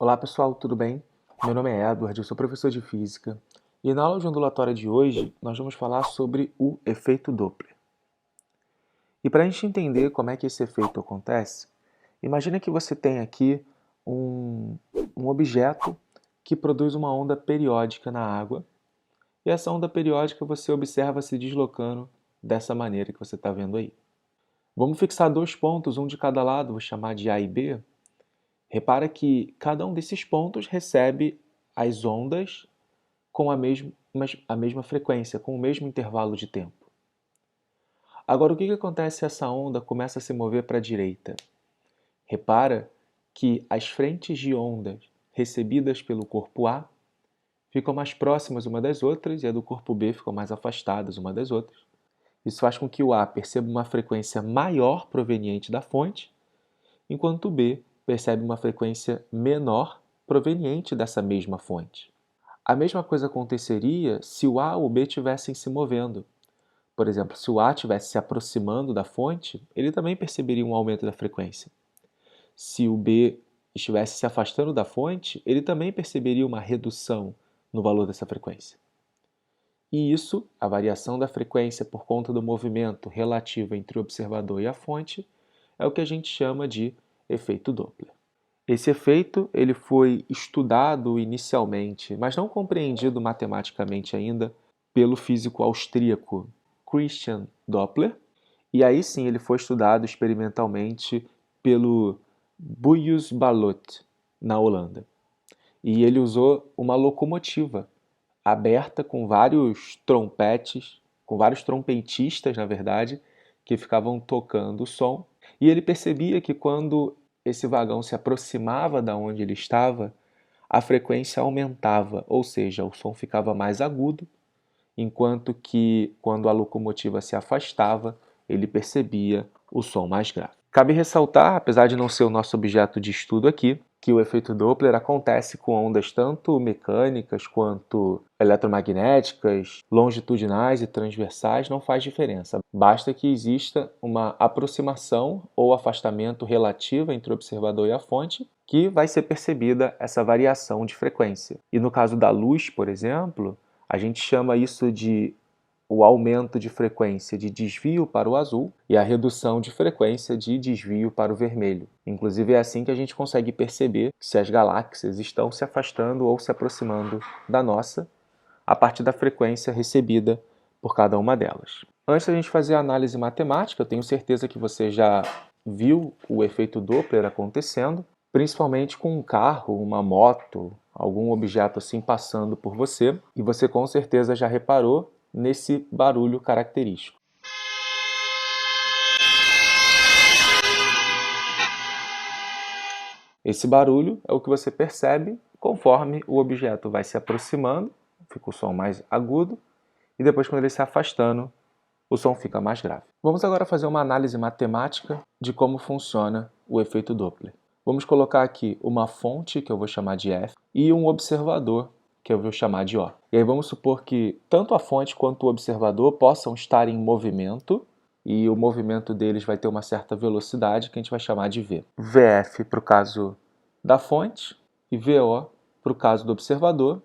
Olá pessoal, tudo bem? Meu nome é Edward, eu sou professor de Física e na aula de ondulatória de hoje nós vamos falar sobre o efeito Doppler. E para a gente entender como é que esse efeito acontece, imagina que você tem aqui um objeto que produz uma onda periódica na água e essa onda periódica você observa se deslocando dessa maneira que você está vendo aí. Vamos fixar dois pontos, um de cada lado, vou chamar de A e B. Repara que cada um desses pontos recebe as ondas com a mesma frequência, com o mesmo intervalo de tempo. Agora, o que acontece se essa onda começa a se mover para a direita? Repara que as frentes de ondas recebidas pelo corpo A ficam mais próximas uma das outras e a do corpo B ficam mais afastadas uma das outras. Isso faz com que o A perceba uma frequência maior proveniente da fonte, enquanto o B percebe uma frequência menor proveniente dessa mesma fonte. A mesma coisa aconteceria se o A ou o B estivessem se movendo. Por exemplo, se o A estivesse se aproximando da fonte, ele também perceberia um aumento da frequência. Se o B estivesse se afastando da fonte, ele também perceberia uma redução no valor dessa frequência. E isso, a variação da frequência por conta do movimento relativo entre o observador e a fonte, é o que a gente chama de efeito Doppler. Esse efeito ele foi estudado inicialmente, mas não compreendido matematicamente ainda, pelo físico austríaco Christian Doppler, e aí sim ele foi estudado experimentalmente pelo Buys-Ballot, na Holanda. E ele usou uma locomotiva aberta com vários trompetes, com vários trompetistas, na verdade, que ficavam tocando o som. E ele percebia que quando esse vagão se aproximava da onde ele estava, a frequência aumentava, ou seja, o som ficava mais agudo, enquanto que quando a locomotiva se afastava, ele percebia o som mais grave. Cabe ressaltar, apesar de não ser o nosso objeto de estudo aqui, que o efeito Doppler acontece com ondas tanto mecânicas quanto eletromagnéticas, longitudinais e transversais, não faz diferença. Basta que exista uma aproximação ou afastamento relativo entre o observador e a fonte, que vai ser percebida essa variação de frequência. E no caso da luz, por exemplo, a gente chama isso de o aumento de frequência de desvio para o azul e a redução de frequência de desvio para o vermelho. Inclusive é assim que a gente consegue perceber se as galáxias estão se afastando ou se aproximando da nossa a partir da frequência recebida por cada uma delas. Antes da gente fazer a análise matemática, eu tenho certeza que você já viu o efeito Doppler acontecendo, principalmente com um carro, uma moto, algum objeto assim passando por você, e você com certeza já reparou nesse barulho característico. Esse barulho é o que você percebe conforme o objeto vai se aproximando, fica o som mais agudo, e depois quando ele se afastando, o som fica mais grave. Vamos agora fazer uma análise matemática de como funciona o efeito Doppler. Vamos colocar aqui uma fonte, que eu vou chamar de F, e um observador, que eu vou chamar de O. E aí vamos supor que tanto a fonte quanto o observador possam estar em movimento, e o movimento deles vai ter uma certa velocidade, que a gente vai chamar de V. VF para o caso da fonte e VO para o caso do observador.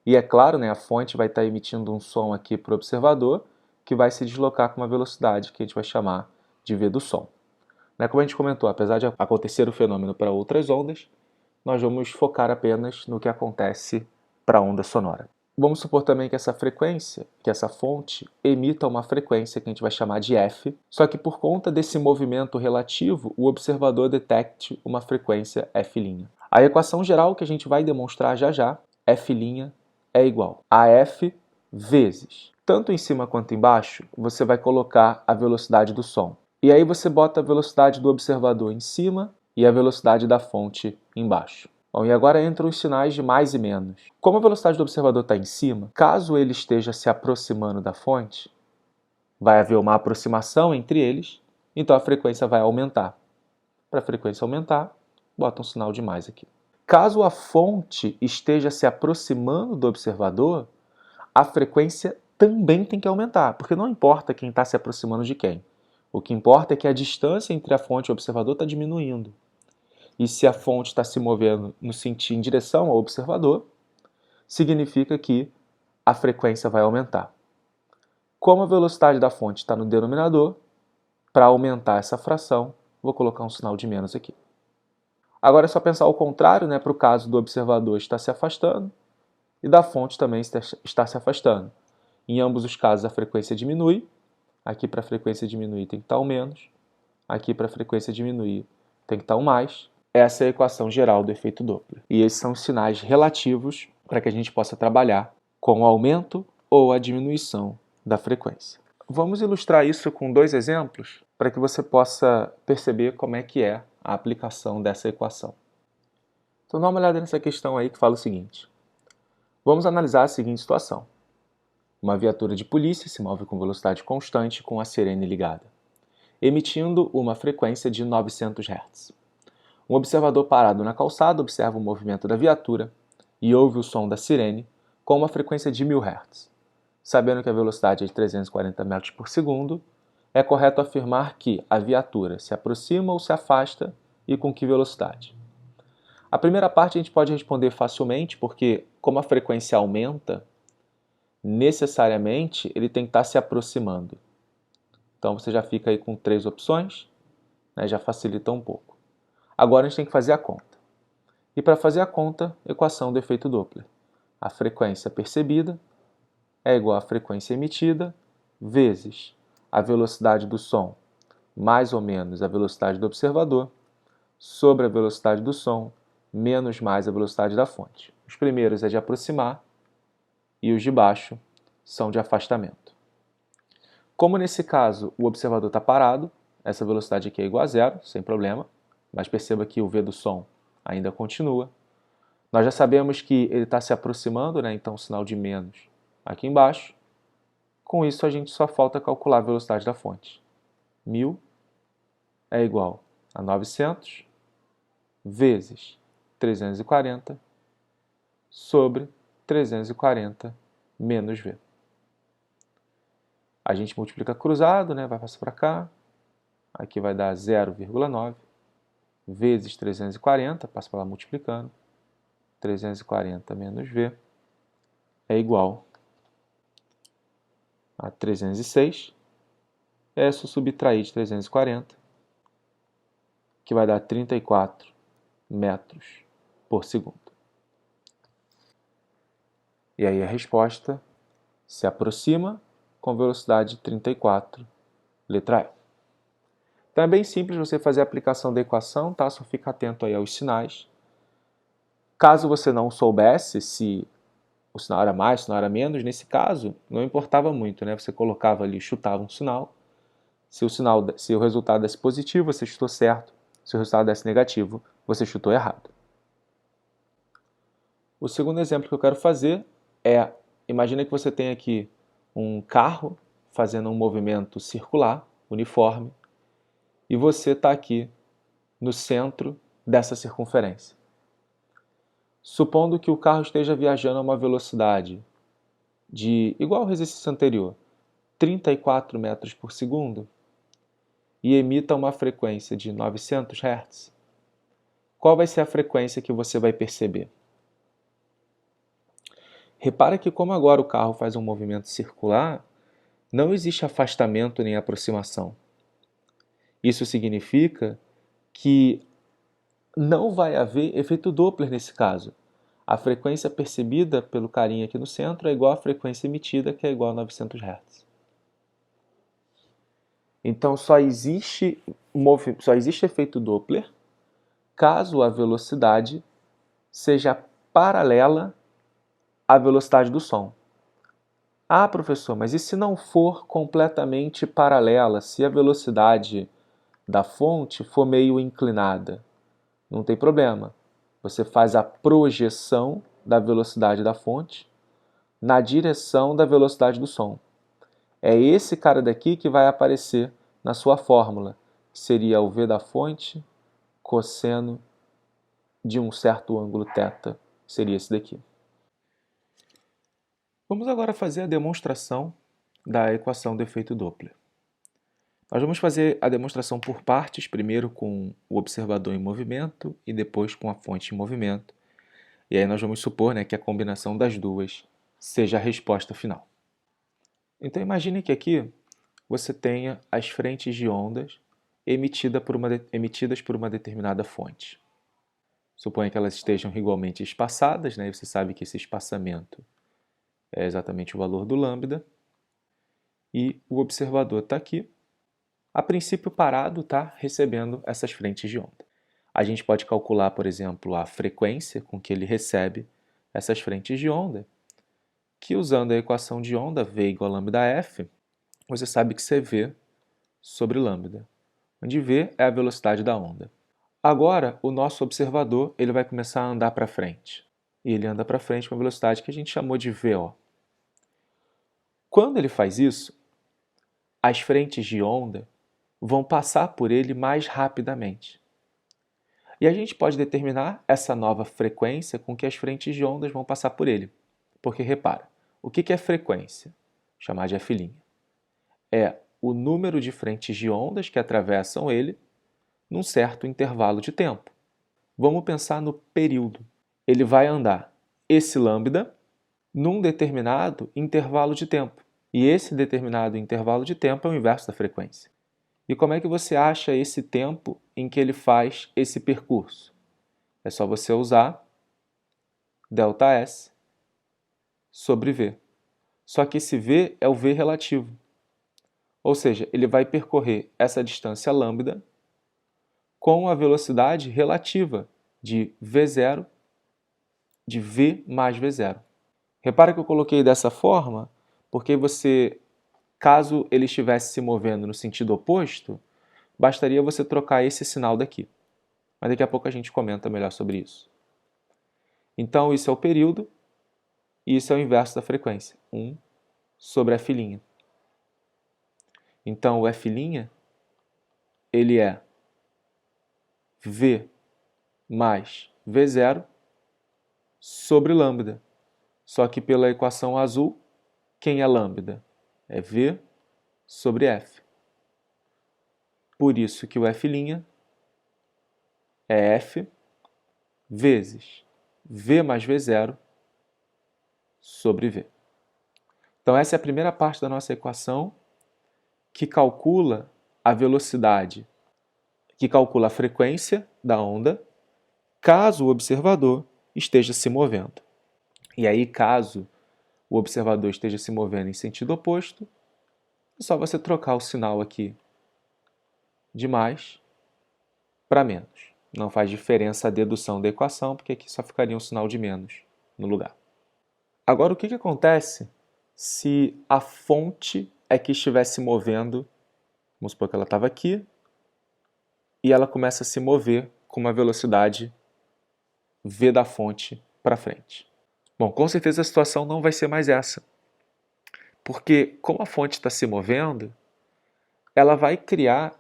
E é claro, a fonte vai estar emitindo um som aqui para o observador, que vai se deslocar com uma velocidade que a gente vai chamar de V do som. Como a gente comentou, apesar de acontecer o fenômeno para outras ondas, nós vamos focar apenas no que acontece para a onda sonora. Vamos supor também que essa frequência, que essa fonte, emita uma frequência que a gente vai chamar de F, só que por conta desse movimento relativo, o observador detecte uma frequência F'. A equação geral que a gente vai demonstrar já já, F' é igual a F vezes, tanto em cima quanto embaixo, você vai colocar a velocidade do som. E aí você bota a velocidade do observador em cima e a velocidade da fonte embaixo. Bom, e agora entram os sinais de mais e menos. Como a velocidade do observador está em cima, caso ele esteja se aproximando da fonte, vai haver uma aproximação entre eles, então a frequência vai aumentar. Para a frequência aumentar, bota um sinal de mais aqui. Caso a fonte esteja se aproximando do observador, a frequência também tem que aumentar, porque não importa quem está se aproximando de quem. O que importa é que a distância entre a fonte e o observador está diminuindo. e se a fonte está se movendo no sentido em direção ao observador, significa que a frequência vai aumentar. Como a velocidade da fonte está no denominador, para aumentar essa fração, vou colocar um sinal de menos aqui. Agora é só pensar ao contrário, né, para o caso do observador estar se afastando e da fonte também está se afastando. Em ambos os casos a frequência diminui, aqui para a frequência diminuir tem que estar o menos, aqui para a frequência diminuir tem que estar o mais. Essa é a equação geral do efeito Doppler. E esses são os sinais relativos para que a gente possa trabalhar com o aumento ou a diminuição da frequência. Vamos ilustrar isso com dois exemplos para que você possa perceber como é que é a aplicação dessa equação. Então dá uma olhada nessa questão aí que fala o seguinte. Vamos analisar a seguinte situação. Uma viatura de polícia se move com velocidade constante com a sirene ligada, emitindo uma frequência de 900 Hz. Um observador parado na calçada observa o movimento da viatura e ouve o som da sirene com uma frequência de 1000 Hz. Sabendo que a velocidade é de 340 metros por segundo, é correto afirmar que a viatura se aproxima ou se afasta e com que velocidade. A primeira parte a gente pode responder facilmente, porque como a frequência aumenta, necessariamente ele tem que estar se aproximando. Então você já fica aí com 3 opções, né, já facilita um pouco. Agora a gente tem que fazer a conta. E para fazer a conta, equação do efeito Doppler. A frequência percebida é igual à frequência emitida vezes a velocidade do som mais ou menos a velocidade do observador sobre a velocidade do som menos mais a velocidade da fonte. Os primeiros é de aproximar e os de baixo são de afastamento. Como nesse caso o observador está parado, essa velocidade aqui é igual a zero, sem problema, mas perceba que o V do som ainda continua. Nós já sabemos que ele está se aproximando, né? Então o sinal de menos aqui embaixo. Com isso a gente só falta calcular a velocidade da fonte. 1000 é igual a 900 vezes 340 sobre 340 menos V. A gente multiplica cruzado, né? Vai passar para cá. Aqui vai dar 0,9 vezes 340, passa para lá multiplicando. 340 menos V é igual a 306. É só subtrair de 340, que vai dar 34 metros por segundo. E aí a resposta se aproxima com velocidade de 34, letra E. Então é bem simples você fazer a aplicação da equação, tá? Só fica atento aí aos sinais. Caso você não soubesse se o sinal era mais, o sinal era menos, nesse caso não importava muito, né? Você colocava ali, chutava um sinal. Se o resultado desse positivo, você chutou certo. Se o resultado desse negativo, você chutou errado. O segundo exemplo que eu quero fazer é, imagina que você tem aqui um carro fazendo um movimento circular, uniforme, e você está aqui no centro dessa circunferência. Supondo que o carro esteja viajando a uma velocidade de, igual ao exercício anterior, 34 metros por segundo, e emita uma frequência de 900 Hz, qual vai ser a frequência que você vai perceber? Repara que como agora o carro faz um movimento circular, não existe afastamento nem aproximação. Isso significa que não vai haver efeito Doppler nesse caso. A frequência percebida pelo carinha aqui no centro é igual à frequência emitida, que é igual a 900 Hz. Então só existe efeito Doppler caso a velocidade seja paralela à velocidade do som. Ah, professor, mas e se não for completamente paralela, se a velocidade da fonte for meio inclinada? Não tem problema. Você faz a projeção da velocidade da fonte na direção da velocidade do som. É esse cara daqui que vai aparecer na sua fórmula. Seria o V da fonte cosseno de um certo ângulo θ. Seria esse daqui. Vamos agora fazer a demonstração da equação do efeito Doppler. Nós vamos fazer a demonstração por partes, primeiro com o observador em movimento e depois com a fonte em movimento. E aí nós vamos supor, né, que a combinação das duas seja a resposta final. Então imagine que aqui você tenha as frentes de ondas emitidas por uma determinada fonte. Suponha que elas estejam igualmente espaçadas, né? E você sabe que esse espaçamento é exatamente o valor do lambda. E o observador está aqui, a princípio parado, está recebendo essas frentes de onda. A gente pode calcular, por exemplo, a frequência com que ele recebe essas frentes de onda, que usando a equação de onda V igual a lambda F, você sabe que CV sobre lambda, onde V é a velocidade da onda. Agora, o nosso observador ele vai começar a andar para frente. E ele anda para frente com a velocidade que a gente chamou de VO. Quando ele faz isso, as frentes de onda vão passar por ele mais rapidamente. E a gente pode determinar essa nova frequência com que as frentes de ondas vão passar por ele. Porque, repara, o que é frequência? Vou chamar de F'. É o número de frentes de ondas que atravessam ele num certo intervalo de tempo. Vamos pensar no período. Ele vai andar esse lambda num determinado intervalo de tempo. E esse determinado intervalo de tempo é o inverso da frequência. E como é que você acha esse tempo em que ele faz esse percurso? É só você usar ΔS sobre V. Só que esse V é o V relativo. Ou seja, ele vai percorrer essa distância lambda com a velocidade relativa de V0, de V mais V0. Repara que eu coloquei dessa forma porque você, caso ele estivesse se movendo no sentido oposto, bastaria você trocar esse sinal daqui. Mas daqui a pouco a gente comenta melhor sobre isso. Então, isso é o período e isso é o inverso da frequência, 1 sobre F'. Então, o F' ele é V mais V0 sobre lambda. Só que pela equação azul, quem é lambda? É V sobre F. Por isso que o F' é F vezes V mais V0 sobre V. Então essa é a primeira parte da nossa equação que calcula a velocidade, que calcula a frequência da onda, caso o observador esteja se movendo. E aí, caso o observador esteja se movendo em sentido oposto, é só você trocar o sinal aqui de mais para menos. Não faz diferença a dedução da equação, porque aqui só ficaria um sinal de menos no lugar. Agora, o que acontece se a fonte é que estivesse movendo? Vamos supor que ela estava aqui e ela começa a se mover com uma velocidade V da fonte para frente. Bom, com certeza a situação não vai ser mais essa, porque como a fonte está se movendo, ela vai criar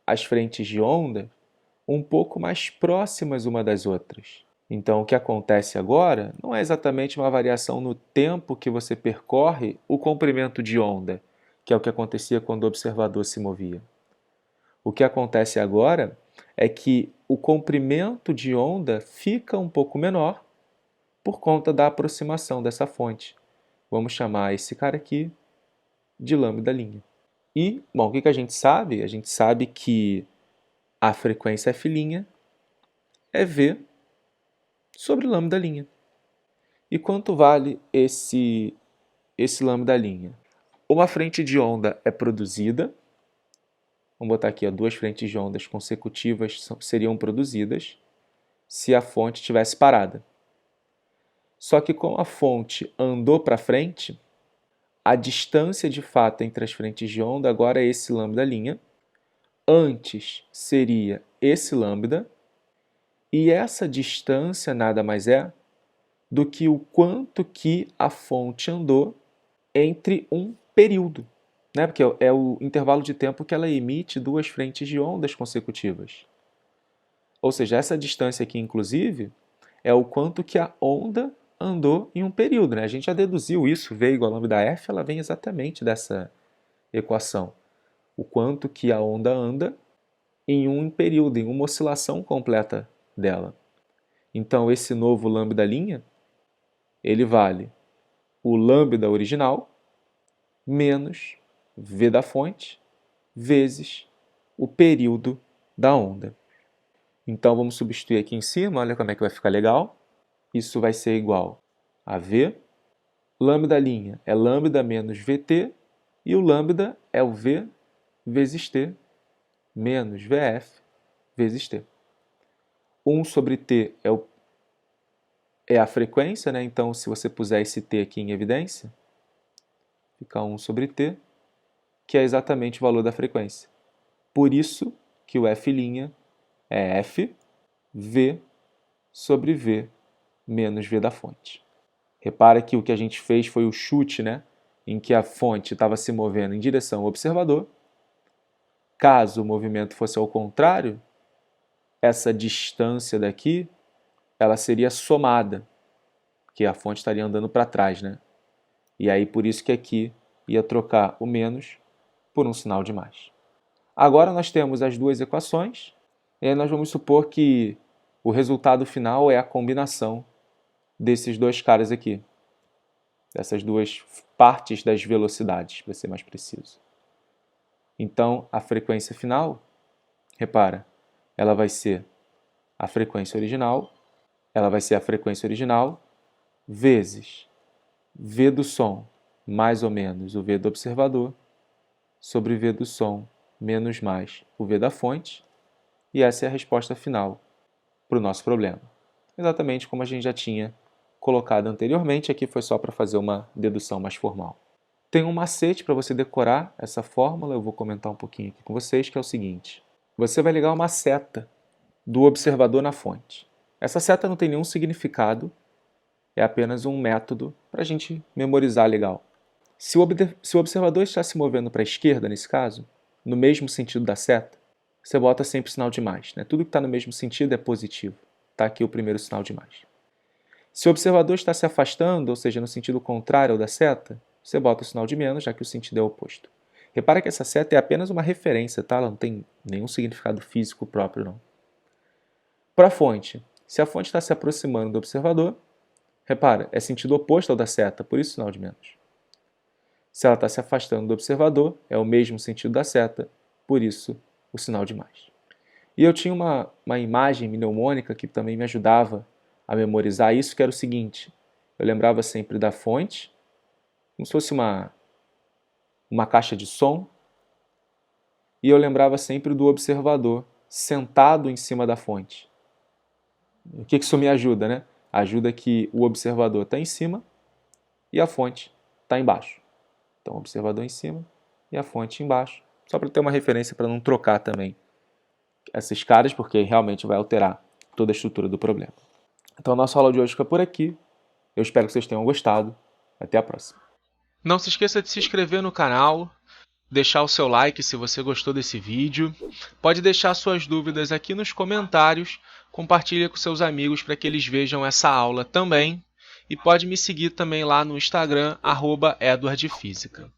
as frentes de onda um pouco mais próximas uma das outras. Então, o que acontece agora não é exatamente uma variação no tempo que você percorre o comprimento de onda, que é o que acontecia quando o observador se movia. O que acontece agora é que o comprimento de onda fica um pouco menor por conta da aproximação dessa fonte. Vamos chamar esse cara aqui de lambda'. E, bom, o que a gente sabe? A gente sabe que a frequência F' é V sobre lambda'. E quanto vale esse lambda'? Uma frente de onda é produzida, vamos botar aqui, ó, duas frentes de ondas consecutivas seriam produzidas se a fonte estivesse parada. Só que como a fonte andou para frente, a distância de fato entre as frentes de onda agora é esse lambda'. Antes seria esse lambda, e essa distância nada mais é do que o quanto que a fonte andou entre um período, né? Porque é o intervalo de tempo que ela emite duas frentes de ondas consecutivas. Ou seja, essa distância aqui, inclusive, é o quanto que a onda andou em um período, né? A gente já deduziu isso, V igual a lambda F, ela vem exatamente dessa equação. o quanto que a onda anda em um período, em uma oscilação completa dela. Então, esse novo lambda', ele vale o lambda original menos v da fonte vezes o período da onda. Então, vamos substituir aqui em cima, olha como é que vai ficar legal. Isso vai ser igual a v, lambda' é lambda menos vt, e o lambda é o v vezes t menos vf vezes t. 1 sobre t é a frequência, né? Então, se você puser esse t aqui em evidência, fica 1 sobre t, que é exatamente o valor da frequência. Por isso que o f' é f, v sobre v menos v da fonte. Repara que o que a gente fez foi o chute, né? Em que a fonte estava se movendo em direção ao observador. Caso o movimento fosse ao contrário, essa distância daqui, ela seria somada, porque a fonte estaria andando para trás, né? E aí por isso que aqui ia trocar o menos por um sinal de mais. Agora nós temos as duas equações, e aí nós vamos supor que o resultado final é a combinação desses dois caras aqui, dessas duas partes das velocidades, para ser mais preciso. Então, a frequência final, repara, ela vai ser a frequência original, vezes v do som mais ou menos o v do observador sobre v do som menos mais o v da fonte, e essa é a resposta final para o nosso problema. Exatamente como a gente já tinha colocado anteriormente, aqui foi só para fazer uma dedução mais formal. Tem um macete para você decorar essa fórmula, eu vou comentar um pouquinho aqui com vocês, que é o seguinte. Você vai ligar uma seta do observador na fonte. Essa seta não tem nenhum significado, é apenas um método para a gente memorizar legal. Se o observador está se movendo para a esquerda, nesse caso, no mesmo sentido da seta, você bota sempre o sinal de mais, né? Tudo que está no mesmo sentido é positivo. Está aqui o primeiro sinal de mais. Se o observador está se afastando, ou seja, no sentido contrário ao da seta, você bota o sinal de menos, já que o sentido é oposto. Repara que essa seta é apenas uma referência, tá? Ela não tem nenhum significado físico próprio, não. Para a fonte, se a fonte está se aproximando do observador, repara, é sentido oposto ao da seta, por isso o sinal de menos. Se ela está se afastando do observador, é o mesmo sentido da seta, por isso o sinal de mais. E eu tinha uma imagem mnemônica que também me ajudava a memorizar isso, que era o seguinte: eu lembrava sempre da fonte, como se fosse uma caixa de som, e eu lembrava sempre do observador sentado em cima da fonte. O que isso me ajuda, né? Ajuda que o observador está em cima e a fonte está embaixo. Então, o observador em cima e a fonte embaixo. Só para ter uma referência para não trocar também essas caras, porque realmente vai alterar toda a estrutura do problema. Então, a nossa aula de hoje fica por aqui. Eu espero que vocês tenham gostado. Até a próxima. Não se esqueça de se inscrever no canal, deixar o seu like se você gostou desse vídeo. Pode deixar suas dúvidas aqui nos comentários. Compartilhe com seus amigos para que eles vejam essa aula também. E pode me seguir também lá no Instagram, @edwardfísica.